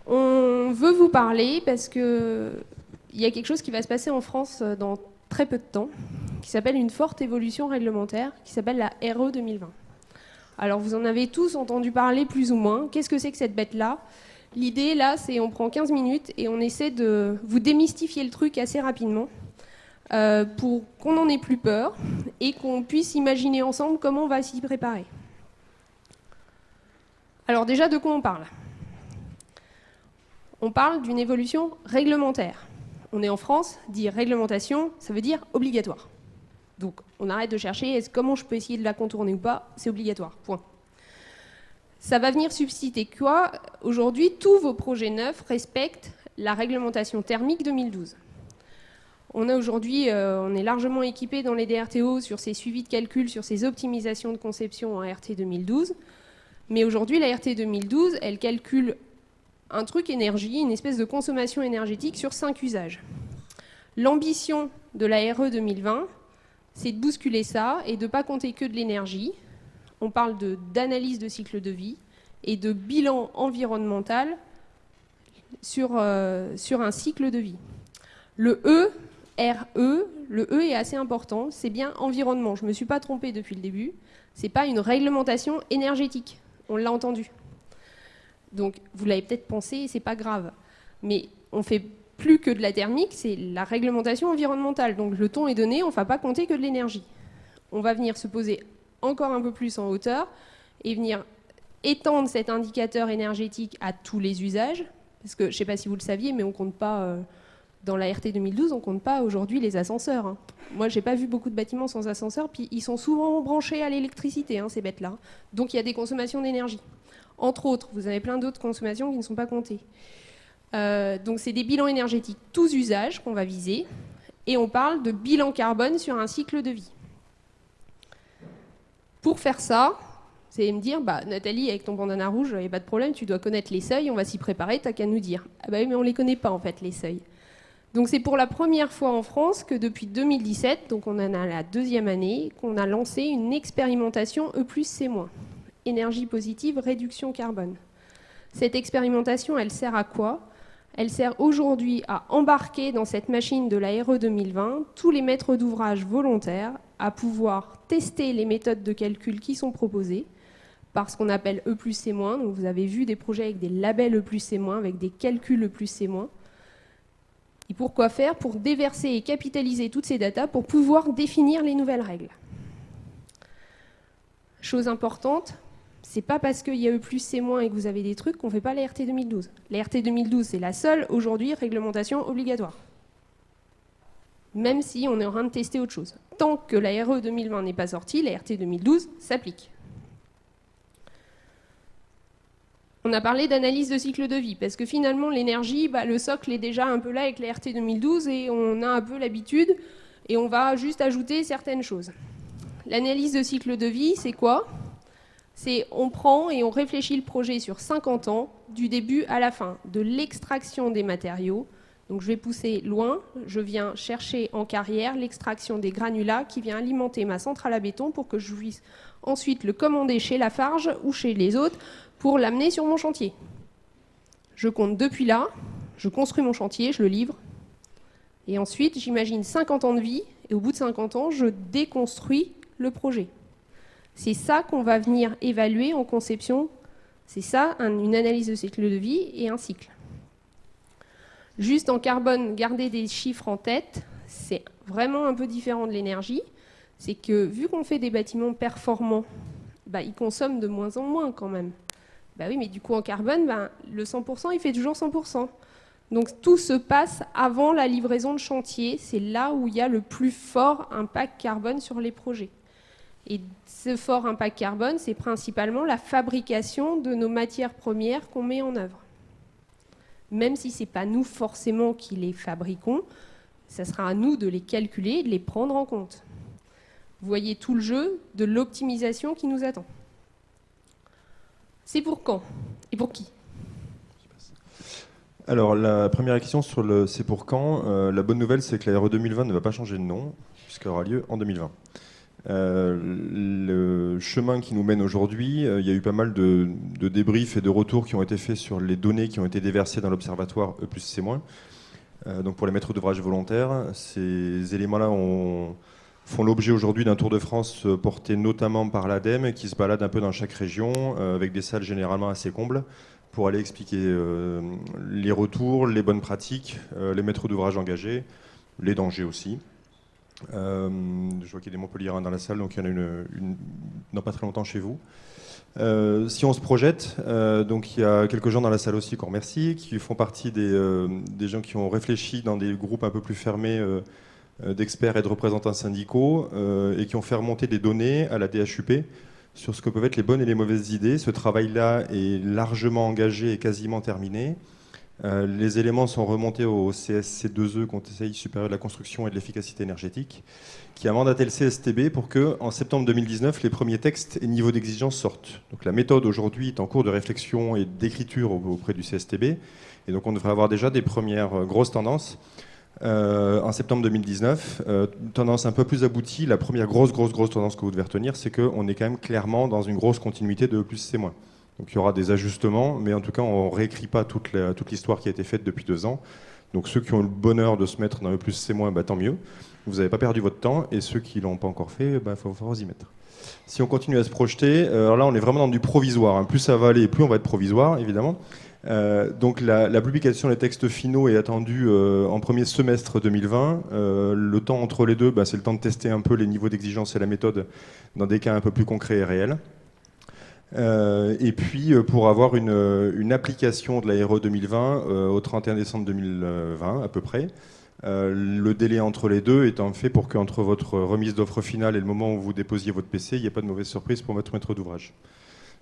On veut vous parler parce qu'il y a quelque chose qui va se passer en France dans très peu de temps, qui s'appelle une forte évolution réglementaire, qui s'appelle la RE 2020. Alors vous en avez tous entendu parler plus ou moins. Qu'est-ce que c'est que cette bête-là? L'idée là, c'est on prend 15 minutes et on essaie de vous démystifier le truc assez rapidement pour qu'on n'en ait plus peur et qu'on puisse imaginer ensemble comment on va s'y préparer. Alors déjà, de quoi on parle? On parle d'une évolution réglementaire. On est en France, dire réglementation, ça veut dire obligatoire. Donc on arrête de chercher comment je peux essayer de la contourner ou pas, c'est obligatoire, point. Ça va venir substituer quoi? Aujourd'hui, tous vos projets neufs respectent la réglementation thermique 2012. On est largement équipé dans les DRTO sur ces suivis de calcul, sur ces optimisations de conception en RT 2012. Mais aujourd'hui, la RT 2012, elle calcule un truc énergie, une espèce de consommation énergétique sur 5 usages. L'ambition de la RE 2020, c'est de bousculer ça et de ne pas compter que de l'énergie. On parle d'analyse de cycle de vie et de bilan environnemental sur un cycle de vie. Le E, RE, le E est assez important, c'est bien environnement. Je ne me suis pas trompée depuis le début. Ce n'est pas une réglementation énergétique, on l'a entendu. Donc vous l'avez peut-être pensé, c'est pas grave. Mais on fait plus que de la thermique, c'est la réglementation environnementale. Donc le ton est donné, on ne va pas compter que de l'énergie. On va venir se poser encore un peu plus en hauteur et venir étendre cet indicateur énergétique à tous les usages. Parce que je ne sais pas si vous le saviez, mais on ne compte pas, dans la RT 2012, on ne compte pas aujourd'hui les ascenseurs. Hein. Moi, je n'ai pas vu beaucoup de bâtiments sans ascenseur, puis ils sont souvent branchés à l'électricité, hein, ces bêtes-là. Donc il y a des consommations d'énergie. Entre autres, vous avez plein d'autres consommations qui ne sont pas comptées. Donc c'est des bilans énergétiques tous usages qu'on va viser, et on parle de bilan carbone sur un cycle de vie. Pour faire ça, c'est me dire, Nathalie, avec ton bandana rouge, il n'y a pas de problème, tu dois connaître les seuils, on va s'y préparer, t'as qu'à nous dire. Ah bah oui, mais on ne les connaît pas en fait, les seuils. Donc c'est pour la première fois en France que depuis 2017, donc on en a la 2e année, qu'on a lancé une expérimentation E+C-, énergie positive, réduction carbone. Cette expérimentation, elle sert à quoi? Elle sert aujourd'hui à embarquer dans cette machine de la RE 2020 tous les maîtres d'ouvrage volontaires à pouvoir tester les méthodes de calcul qui sont proposées par ce qu'on appelle E+C-. Donc vous avez vu des projets avec des labels E+C-, avec des calculs E+C-. Et pourquoi faire? Pour déverser et capitaliser toutes ces datas pour pouvoir définir les nouvelles règles. Chose importante, c'est pas parce qu'il y a E+C- et que vous avez des trucs qu'on ne fait pas la RT 2012. La RT 2012, c'est la seule, aujourd'hui, réglementation obligatoire. Même si on est en train de tester autre chose. Tant que la RE 2020 n'est pas sortie, la RT 2012 s'applique. On a parlé d'analyse de cycle de vie, parce que finalement, l'énergie, le socle est déjà un peu là avec la RT 2012, et on a un peu l'habitude, et on va juste ajouter certaines choses. L'analyse de cycle de vie, c'est quoi? C'est on prend et on réfléchit le projet sur 50 ans, du début à la fin, de l'extraction des matériaux. Donc je vais pousser loin, je viens chercher en carrière l'extraction des granulats qui vient alimenter ma centrale à béton pour que je puisse ensuite le commander chez Lafarge ou chez les autres pour l'amener sur mon chantier. Je compte depuis là, je construis mon chantier, je le livre. Et ensuite, j'imagine 50 ans de vie, et au bout de 50 ans, je déconstruis le projet. C'est ça qu'on va venir évaluer en conception. C'est ça, une analyse de cycle de vie et un cycle. Juste en carbone, garder des chiffres en tête, c'est vraiment un peu différent de l'énergie. C'est que vu qu'on fait des bâtiments performants, ils consomment de moins en moins quand même. Oui, mais du coup en carbone, le 100%, il fait toujours 100%. Donc tout se passe avant la livraison de chantier. C'est là où il y a le plus fort impact carbone sur les projets. Et ce fort impact carbone, c'est principalement la fabrication de nos matières premières qu'on met en œuvre. Même si ce n'est pas nous forcément qui les fabriquons, ça sera à nous de les calculer et de les prendre en compte. Vous voyez tout le jeu de l'optimisation qui nous attend. C'est pour quand? Et pour qui? Alors, la première question sur le c'est pour quand. La bonne nouvelle, c'est que la RE 2020 ne va pas changer de nom, puisqu'elle aura lieu en 2020. Le chemin qui nous mène aujourd'hui, il y a eu pas mal de débriefs et de retours qui ont été faits sur les données qui ont été déversées dans l'observatoire E+C-. Donc pour les maîtres d'ouvrage volontaires, ces éléments-là font l'objet aujourd'hui d'un tour de France porté notamment par l'ADEME, qui se balade un peu dans chaque région, avec des salles généralement assez combles, pour aller expliquer les retours, les bonnes pratiques, les maîtres d'ouvrage engagés, les dangers aussi. Je vois qu'il y a des Montpelliérains dans la salle, donc il y en a une dans pas très longtemps chez vous. Si on se projette, donc il y a quelques gens dans la salle aussi qu'on remercie, qui font partie des gens qui ont réfléchi dans des groupes un peu plus fermés d'experts et de représentants syndicaux et qui ont fait remonter des données à la DHUP sur ce que peuvent être les bonnes et les mauvaises idées. Ce travail-là est largement engagé et quasiment terminé. Les éléments sont remontés au CSC2E, Conseil supérieur de la construction et de l'efficacité énergétique, qui a mandaté le CSTB pour que, en septembre 2019, les premiers textes et niveaux d'exigence sortent. Donc la méthode aujourd'hui est en cours de réflexion et d'écriture auprès du CSTB, et donc on devrait avoir déjà des premières grosses tendances. En septembre 2019, tendance un peu plus aboutie. La première grosse tendance que vous devez retenir, c'est qu'on est quand même clairement dans une grosse continuité de E+C-. Donc il y aura des ajustements, mais en tout cas, on ne réécrit pas toute l'histoire qui a été faite depuis 2 ans. Donc ceux qui ont eu le bonheur de se mettre dans E+C-, tant mieux. Vous n'avez pas perdu votre temps, et ceux qui ne l'ont pas encore fait, il faut falloir y mettre. Si on continue à se projeter, alors là, on est vraiment dans du provisoire. Plus ça va aller, plus on va être provisoire, évidemment. Donc la publication des textes finaux est attendue en premier semestre 2020. Le temps entre les deux, c'est le temps de tester un peu les niveaux d'exigence et la méthode dans des cas un peu plus concrets et réels. Et puis pour avoir une application de la RE 2020 au 31 décembre 2020 à peu près, le délai entre les deux étant fait pour qu'entre votre remise d'offre finale et le moment où vous déposiez votre PC, il n'y ait pas de mauvaise surprise pour votre maître d'ouvrage.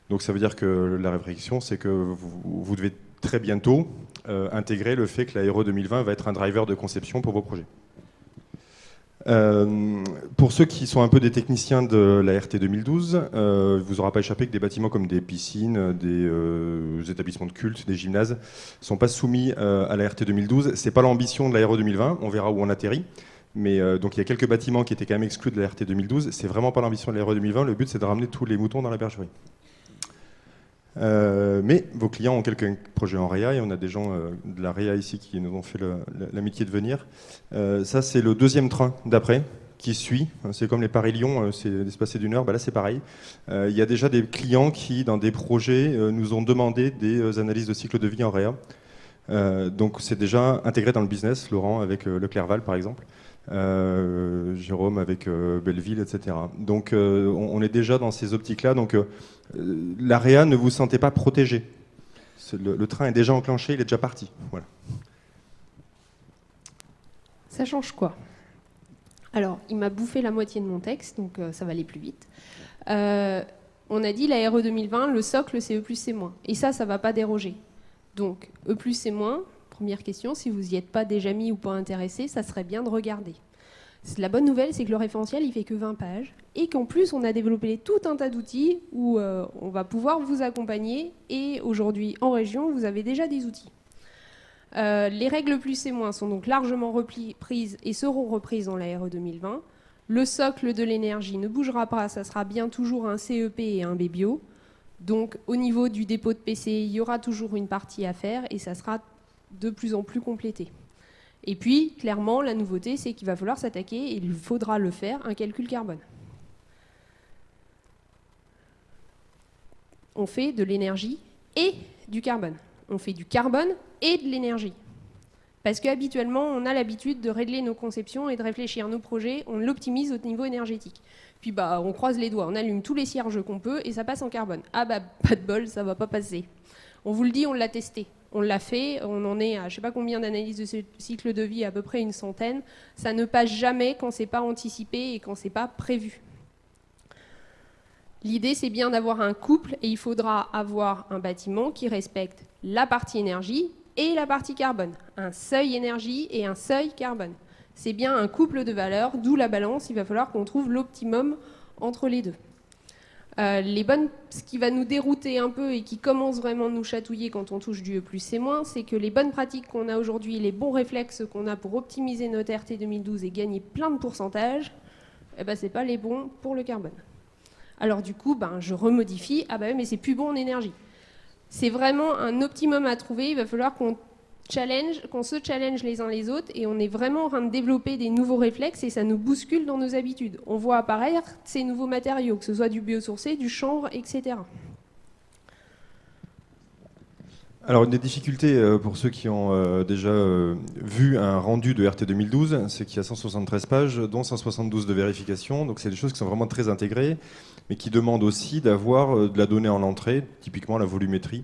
Donc ça veut dire que la réflexion, c'est que vous devez très bientôt intégrer le fait que la RE 2020 va être un driver de conception pour vos projets. Pour ceux qui sont un peu des techniciens de la RT 2012, il ne vous aura pas échappé que des bâtiments comme des piscines, des établissements de culte, des gymnases ne sont pas soumis à la RT 2012. Ce n'est pas l'ambition de la RE 2020, on verra où on atterrit. Mais donc il y a quelques bâtiments qui étaient quand même exclus de la RT 2012. C'est vraiment pas l'ambition de la RE 2020. Le but, c'est de ramener tous les moutons dans la bergerie. Mais vos clients ont quelques projets en réa, et on a des gens de la réa ici qui nous ont fait l'amitié de venir. Ça, c'est le deuxième train d'après qui suit. C'est comme les Paris-Lyon, c'est espacé d'1 heure. Là, c'est pareil. Il y a déjà des clients qui, dans des projets, nous ont demandé des analyses de cycle de vie en réa. Donc, c'est déjà intégré dans le business. Laurent avec Leclerval, par exemple. Jérôme avec Belleville, etc. Donc on est déjà dans ces optiques-là. Donc l'AREA, ne vous sentez pas protégé. Le train est déjà enclenché, il est déjà parti. Voilà. Ça change quoi? Alors, il m'a bouffé la moitié de mon texte, donc ça va aller plus vite. On a dit la RE 2020, le socle c'est E+C-. Et ça ne va pas déroger. Donc E+C-, première question, si vous n'y êtes pas déjà mis ou pas intéressé, ça serait bien de regarder. La bonne nouvelle, c'est que le référentiel, il fait que 20 pages et qu'en plus, on a développé tout un tas d'outils où on va pouvoir vous accompagner, et aujourd'hui, en région, vous avez déjà des outils. Les règles E+C- sont donc largement reprises et seront reprises dans la RE 2020. Le socle de l'énergie ne bougera pas, ça sera bien toujours un CEP et un BBio. Donc, au niveau du dépôt de PC, il y aura toujours une partie à faire et ça sera de plus en plus complété. Et puis, clairement, la nouveauté, c'est qu'il va falloir s'attaquer, et il faudra le faire, un calcul carbone. On fait de l'énergie et du carbone. On fait du carbone et de l'énergie. Parce qu'habituellement, on a l'habitude de régler nos conceptions et de réfléchir nos projets, on l'optimise au niveau énergétique. Puis on croise les doigts, on allume tous les cierges qu'on peut et ça passe en carbone. Ah pas de bol, ça va pas passer. On vous le dit, on l'a testé. On l'a fait, on en est à je ne sais pas combien d'analyses de ce cycle de vie, à peu près une centaine. Ça ne passe jamais quand ce n'est pas anticipé et quand ce n'est pas prévu. L'idée, c'est bien d'avoir un couple, et il faudra avoir un bâtiment qui respecte la partie énergie et la partie carbone. Un seuil énergie et un seuil carbone. C'est bien un couple de valeurs, d'où la balance. Il va falloir qu'on trouve l'optimum entre les deux. Ce qui va nous dérouter un peu et qui commence vraiment à nous chatouiller quand on touche du E+C-, c'est que les bonnes pratiques qu'on a aujourd'hui, les bons réflexes qu'on a pour optimiser notre RT 2012 et gagner plein de pourcentages, eh ben, c'est pas les bons pour le carbone. Alors du coup, je remodifie, ah bah oui, mais c'est plus bon en énergie. C'est vraiment un optimum à trouver, il va falloir qu'on se challenge les uns les autres, et on est vraiment en train de développer des nouveaux réflexes, et ça nous bouscule dans nos habitudes. On voit apparaître ces nouveaux matériaux, que ce soit du biosourcé, du chanvre, etc. Alors, une des difficultés pour ceux qui ont déjà vu un rendu de RT 2012, c'est qu'il y a 173 pages, dont 172 de vérification. Donc, c'est des choses qui sont vraiment très intégrées, mais qui demandent aussi d'avoir de la donnée en entrée, typiquement la volumétrie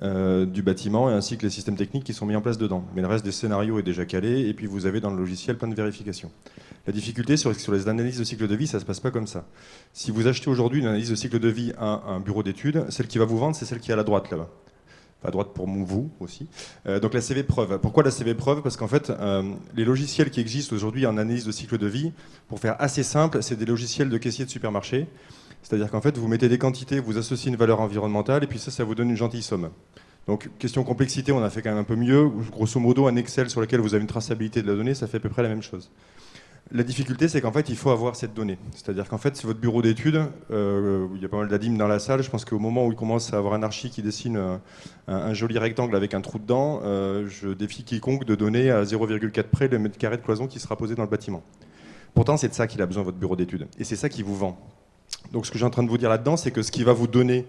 du bâtiment, et ainsi que les systèmes techniques qui sont mis en place dedans. Mais le reste des scénarios est déjà calé, et puis vous avez dans le logiciel plein de vérifications. La difficulté sur les analyses de cycle de vie, ça ne se passe pas comme ça. Si vous achetez aujourd'hui une analyse de cycle de vie à un bureau d'études, celle qui va vous vendre, c'est celle qui est à la droite là-bas. À droite pour vous aussi. Donc la CV preuve. Pourquoi la CV preuve? Parce qu'en fait, les logiciels qui existent aujourd'hui en analyse de cycle de vie, pour faire assez simple, c'est des logiciels de caissier de supermarché. C'est-à-dire qu'en fait, vous mettez des quantités, vous associez une valeur environnementale, et puis ça vous donne une gentille somme. Donc, question complexité, on a fait quand même un peu mieux. Grosso modo, un Excel sur lequel vous avez une traçabilité de la donnée, ça fait à peu près la même chose. La difficulté, c'est qu'en fait, il faut avoir cette donnée. C'est-à-dire qu'en fait, c'est votre bureau d'études, il y a pas mal d'ADIM dans la salle, je pense qu'au moment où il commence à avoir un archi qui dessine un joli rectangle avec un trou dedans, je défie quiconque de donner à 0,4 près le mètre carré de cloison qui sera posé dans le bâtiment. Pourtant, c'est de ça qu'il a besoin, votre bureau d'études. Et c'est ça qui vous vend. Donc, ce que j'ai en train de vous dire là-dedans, c'est que ce qui va vous donner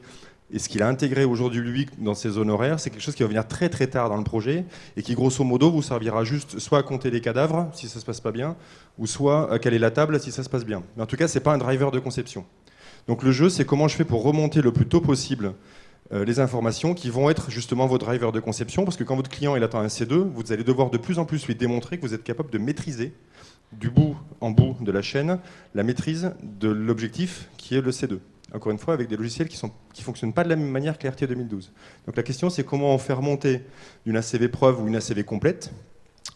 et ce qu'il a intégré aujourd'hui, lui, dans ses zones horaires, c'est quelque chose qui va venir très très tard dans le projet et qui, grosso modo, vous servira juste soit à compter les cadavres, si ça ne se passe pas bien, ou soit à caler la table, si ça se passe bien. Mais en tout cas, ce n'est pas un driver de conception. Donc le jeu, c'est comment je fais pour remonter le plus tôt possible les informations qui vont être justement vos drivers de conception, parce que quand votre client il attend un C2, vous allez devoir de plus en plus lui démontrer que vous êtes capable de maîtriser du bout en bout de la chaîne la maîtrise de l'objectif qui est le C2. Encore une fois, avec des logiciels qui ne fonctionnent pas de la même manière que l'RT 2012. Donc la question, c'est comment on fait remonter d'une ACV preuve ou une ACV complète,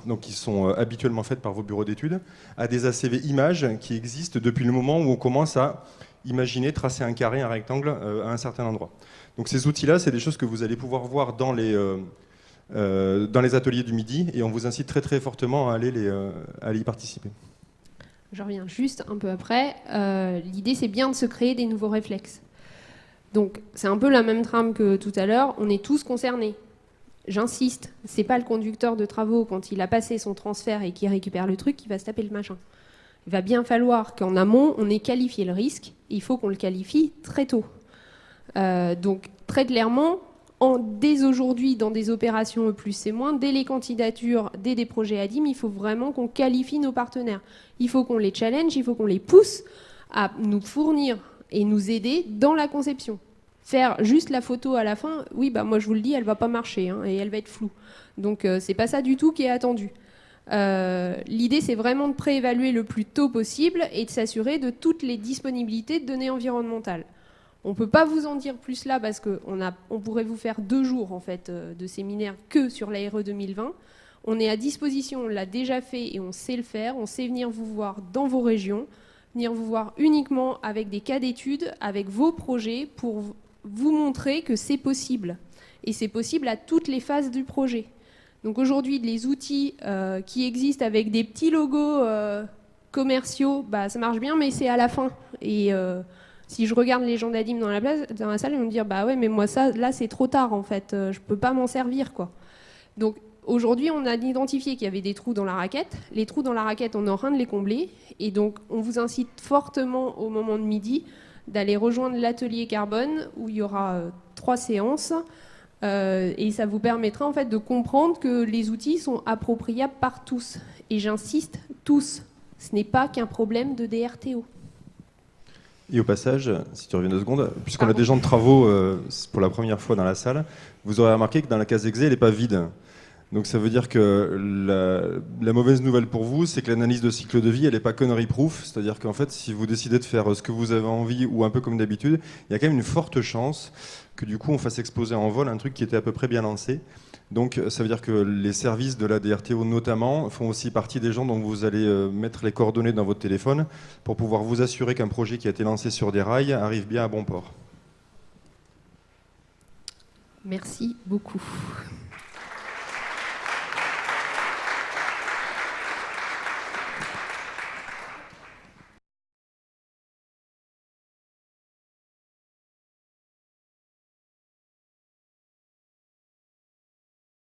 donc qui sont habituellement faites par vos bureaux d'études, à des ACV images qui existent depuis le moment où on commence à imaginer tracer un carré, un rectangle à un certain endroit. Donc ces outils-là, c'est des choses que vous allez pouvoir voir dans les ateliers du midi, et on vous incite très très fortement à aller y participer. Je reviens juste un peu après. L'idée, c'est bien de se créer des nouveaux réflexes. Donc, c'est un peu la même trame que tout à l'heure. On est tous concernés. J'insiste, c'est pas le conducteur de travaux, quand il a passé son transfert et qu'il récupère le truc, qui va se taper le machin. Il va bien falloir qu'en amont, on ait qualifié le risque. Et il faut qu'on le qualifie très tôt. Donc, très clairement, dès aujourd'hui, dans des opérations E+C-, dès les candidatures, dès des projets ADIM, il faut vraiment qu'on qualifie nos partenaires. Il faut qu'on les challenge, il faut qu'on les pousse à nous fournir et nous aider dans la conception. Faire juste la photo à la fin, oui, moi je vous le dis, elle ne va pas marcher et elle va être floue. Donc c'est pas ça du tout qui est attendu. L'idée, c'est vraiment de préévaluer le plus tôt possible et de s'assurer de toutes les disponibilités de données environnementales. On ne peut pas vous en dire plus là parce qu'on pourrait vous faire 2 jours en fait, de séminaire que sur l'ARE 2020. On est à disposition, on l'a déjà fait et on sait le faire. On sait venir vous voir dans vos régions, venir vous voir uniquement avec des cas d'études, avec vos projets pour vous montrer que c'est possible. Et c'est possible à toutes les phases du projet. Donc aujourd'hui, les outils qui existent avec des petits logos commerciaux, ça marche bien, mais c'est à la fin. Et si je regarde les gens d'ADIM dans la salle, ils vont me dire ouais, mais moi ça, là c'est trop tard en fait, je peux pas m'en servir quoi. Donc aujourd'hui, on a identifié qu'il y avait des trous dans la raquette. Les trous dans la raquette, on est en train de les combler, et donc on vous incite fortement au moment de midi d'aller rejoindre l'atelier carbone où il y aura 3 séances, et ça vous permettra en fait de comprendre que les outils sont appropriables par tous. Et j'insiste, tous. Ce n'est pas qu'un problème de DRTO. Et au passage, si tu reviens 2 secondes, puisqu'on a des gens de travaux pour la première fois dans la salle, vous aurez remarqué que dans la case exé, elle n'est pas vide. Donc ça veut dire que la mauvaise nouvelle pour vous, c'est que l'analyse de cycle de vie, elle n'est pas connery-proof. C'est-à-dire qu'en fait, si vous décidez de faire ce que vous avez envie ou un peu comme d'habitude, il y a quand même une forte chance que du coup, on fasse exploser en vol un truc qui était à peu près bien lancé. Donc ça veut dire que les services de la DRTO notamment font aussi partie des gens dont vous allez mettre les coordonnées dans votre téléphone pour pouvoir vous assurer qu'un projet qui a été lancé sur des rails arrive bien à bon port. Merci beaucoup.